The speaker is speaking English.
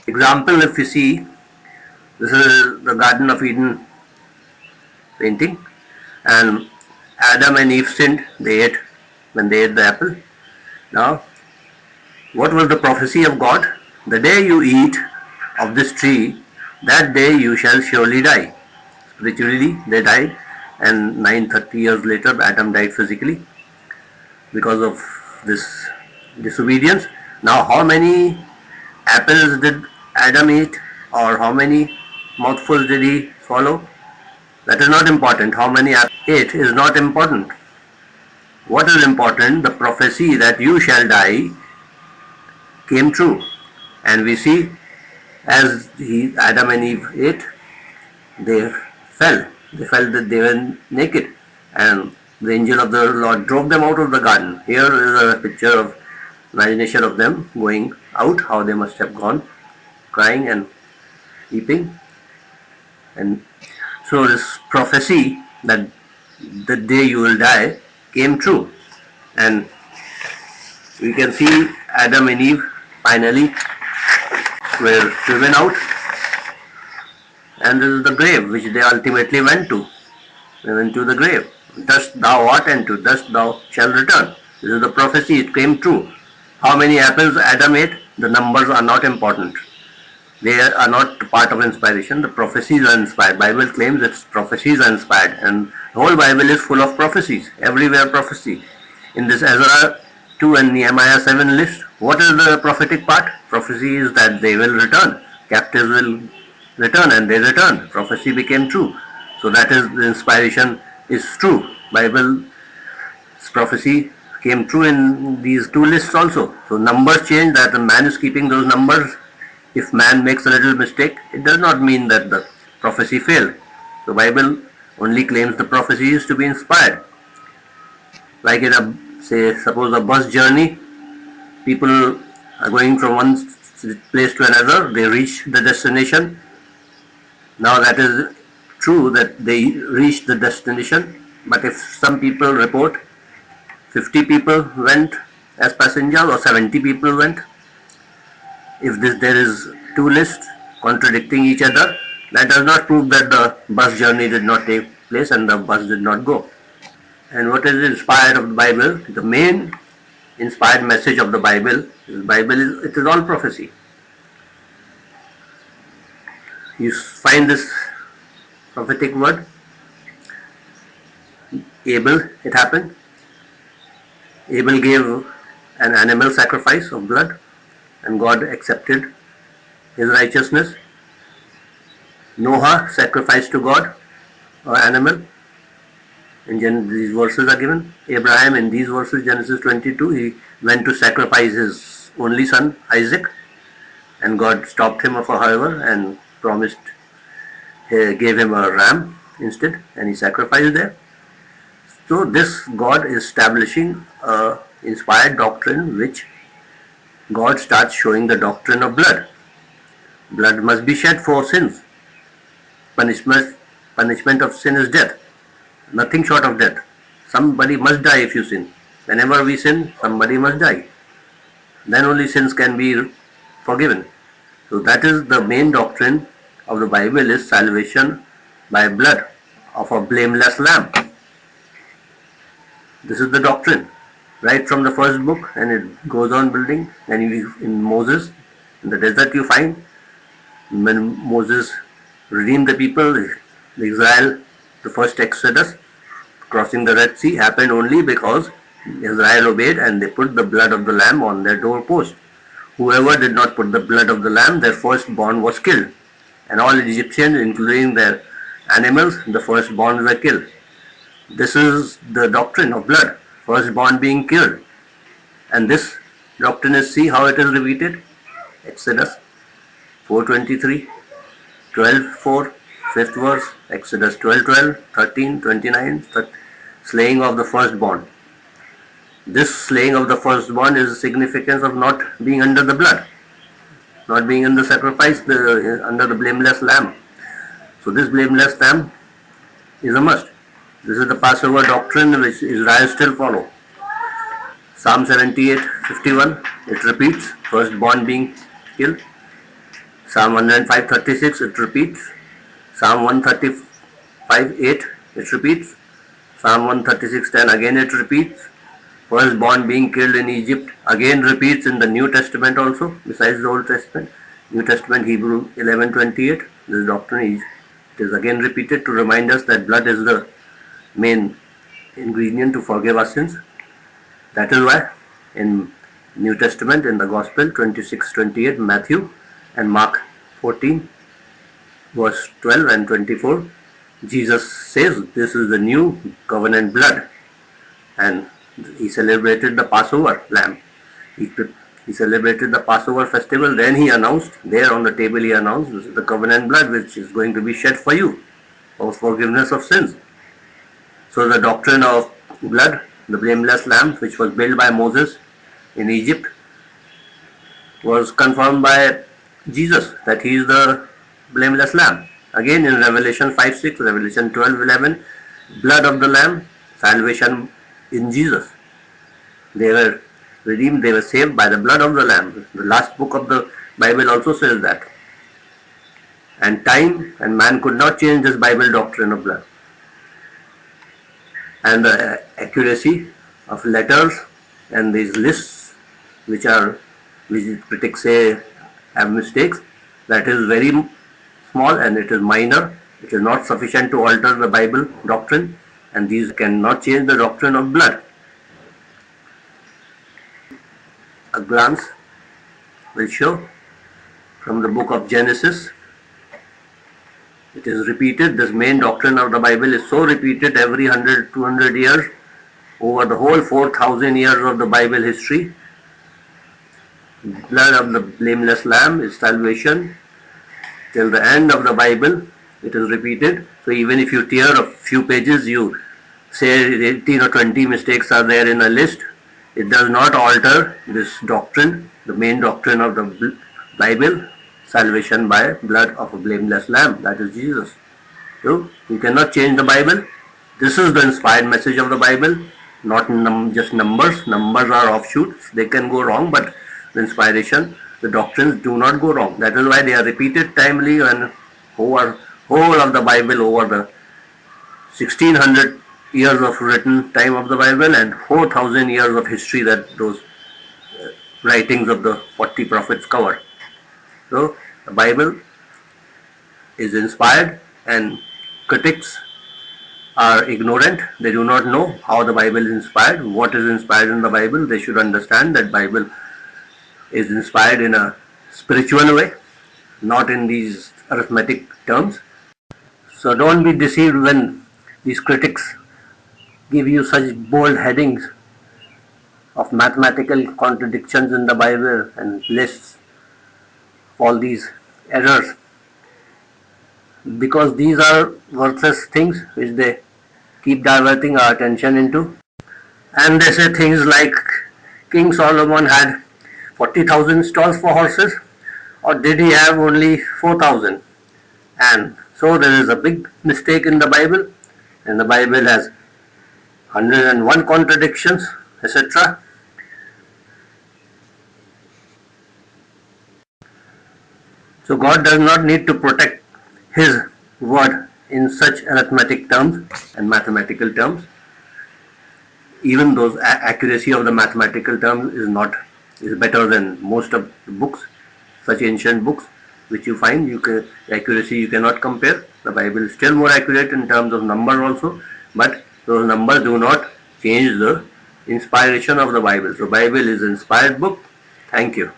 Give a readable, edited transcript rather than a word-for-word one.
Example, if you see, this is the Garden of Eden painting, and Adam and Eve sinned. They ate when they ate the apple. Now, what was the prophecy of God? The day you eat of this tree, that day you shall surely die. Spiritually, they died, and 930 years later, Adam died physically because of this disobedience. Now, how many apples did Adam eat, or how many mouthfuls did he swallow? That is not important. How many apples he ate is not important. What is important? The prophecy that you shall die came true. And we see as Adam and Eve ate, they fell. They felt that they were naked. And the angel of the Lord drove them out of the garden. Here is a picture of imagination of them going out, how they must have gone, crying and weeping. And so this prophecy that the day you will die came true. And we can see Adam and Eve finally were driven out, and this is the grave which they ultimately went to. They went to the grave. Dust thou art, and to dust thou shalt return. This is the prophecy, it came true. How many apples Adam ate? The numbers are not important. They are not part of inspiration. The prophecies are inspired. Bible claims its prophecies are inspired, and the whole Bible is full of prophecies. Everywhere prophecy. In this Ezra 2 and Nehemiah 7 list, what is the prophetic part? Prophecy is that they will return. Captives will return, and they return. Prophecy became true. So that is, the inspiration is true. Bible's prophecy came true in these two lists also. So numbers change, that the man is keeping those numbers. If man makes a little mistake, it does not mean that the prophecy failed. The Bible only claims the prophecy is to be inspired. Like in a, say, suppose a bus journey, people are going from one place to another, they reach the destination. Now that is true that they reached the destination, but if some people report 50 people went as passengers or 70 people went, if there is two lists contradicting each other, that does not prove that the bus journey did not take place and the bus did not go. And what is inspired of the Bible? The main inspired message of the Bible is it is all prophecy. You find this prophetic word, Abel, it happened. Abel gave an animal sacrifice of blood, and God accepted his righteousness. Noah sacrificed to God an animal. And these verses are given. Abraham, in these verses, Genesis 22, he went to sacrifice his only son, Isaac, and God stopped him, however, and promised, gave him a ram instead, and he sacrificed there. So this God is establishing a inspired doctrine, which God starts showing the doctrine of blood. Blood must be shed for sins. Punishment of sin is death. Nothing short of death. Somebody must die if you sin. Whenever we sin, somebody must die. Then only sins can be forgiven. So that is the main doctrine of the Bible, is salvation by blood of a blameless lamb. This is the doctrine, right from the first book, and it goes on building. And in Moses, in the desert, you find when Moses redeemed the people, Israel, the first Exodus, crossing the Red Sea, happened only because Israel obeyed and they put the blood of the lamb on their doorpost. Whoever did not put the blood of the lamb, their firstborn was killed. And all Egyptians, including their animals, the firstborn were killed. This is the doctrine of blood, firstborn being killed. And this doctrine is, see how it is repeated. Exodus 4:23, 12:4, 5th verse, Exodus 12:12, 13:29, slaying of the firstborn. This slaying of the firstborn is the significance of not being under the blood, not being in the sacrifice, under the blameless lamb. So this blameless lamb is a must. This is the Passover doctrine which Israel still follow. Psalm 78:51, it repeats, firstborn being killed. Psalm 105:36 it repeats. Psalm 135:8 it repeats. Psalm 136:10 again it repeats. Firstborn being killed in Egypt again repeats in the New Testament also, besides the Old Testament. New Testament, Hebrew 11:28. This doctrine is again repeated to remind us that blood is the main ingredient to forgive our sins. That is why in New Testament, in the Gospel 26:28, Matthew and Mark 14, verse 12 and 24, Jesus says this is the new covenant blood, and he celebrated the Passover lamb. He celebrated the Passover festival. Then he announced, there on the table he announced, this is the covenant blood which is going to be shed for you, for forgiveness of sins. So the doctrine of blood, the blameless lamb, which was built by Moses in Egypt, was confirmed by Jesus, that he is the blameless lamb. Again in Revelation 5:6, Revelation 12:11, blood of the lamb, salvation in Jesus. They were redeemed, they were saved by the blood of the lamb. The last book of the Bible also says that. And time and man could not change this Bible doctrine of blood. And the accuracy of letters and these lists which critics say have mistakes, that is very small and it is minor. It is not sufficient to alter the Bible doctrine, and these cannot change the doctrine of blood. A glance will show from the book of Genesis. It is repeated. This main doctrine of the Bible is so repeated every 100, 200 years over the whole 4,000 years of the Bible history. Blood of the blameless lamb is salvation. Till the end of the Bible, it is repeated. So even if you tear a few pages, you say 18 or 20 mistakes are there in a list, it does not alter this doctrine, the main doctrine of the Bible, salvation by blood of a blameless lamb, that is Jesus. So you cannot change the Bible. This is the inspired message of the Bible, not just numbers. Numbers are offshoots, they can go wrong, but the inspiration, the doctrines do not go wrong. That is why they are repeated timely and over whole of the Bible, over the 1600 years of written time of the Bible and 4,000 years of history that those writings of the 40 prophets cover. So the Bible is inspired, and critics are ignorant. They do not know how the Bible is inspired, what is inspired in the Bible. They should understand that Bible is inspired in a spiritual way, not in these arithmetic terms. So don't be deceived when these critics give you such bold headings of mathematical contradictions in the Bible and lists all these errors, because these are worthless things which they keep diverting our attention into. And they say things like King Solomon had 40,000 stalls for horses, or did he have only 4,000? And so there is a big mistake in the Bible, and the Bible has 101 contradictions, etc. So God does not need to protect His word in such arithmetic terms and mathematical terms. Even those accuracy of the mathematical terms is better than most of the books, such ancient books which you find. Accuracy you cannot compare. The Bible is still more accurate in terms of number also, but those numbers do not change the inspiration of the Bible. So Bible is an inspired book. Thank you.